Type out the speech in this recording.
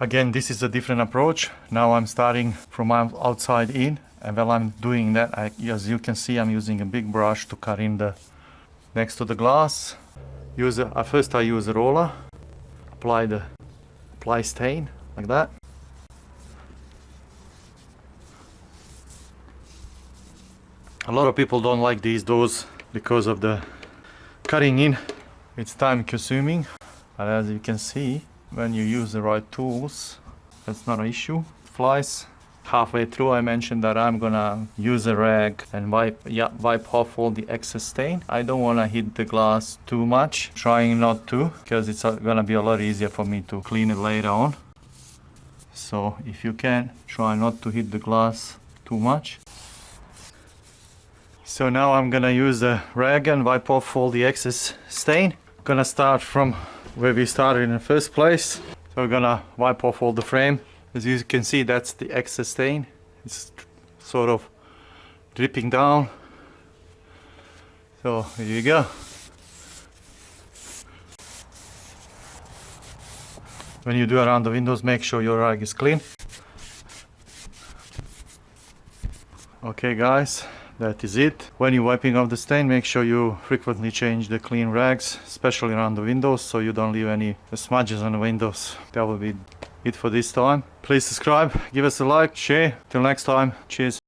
Again, this is a different approach. Now I'm starting from outside in, and while I'm doing that, as you can see, I'm using a big brush to cut in the next to the glass. First I use a roller, apply stain like that. A lot of people don't like these doors because of the cutting in. It's time consuming, but as you can see, when you use the right tools, that's not an issue. Flies. Halfway through I mentioned that I'm gonna use a rag and wipe off all the excess stain. I don't wanna hit the glass too much, trying not to, because it's gonna be a lot easier for me to clean it later on. So if you can, try not to hit the glass too much. So now I'm gonna use the rag and wipe off all the excess stain. Gonna start from where we started in the first place. So we're gonna wipe off all the frame. As you can see, that's the excess stain. It's sort of dripping down. So here you go. When you do around the windows, make sure your rag is clean. Okay guys, that is it. When you're wiping off the stain, make sure you frequently change the clean rags, especially around the windows, so you don't leave any smudges on the windows. That will be it for this time. Please subscribe, give us a like, share. Till next time, cheers.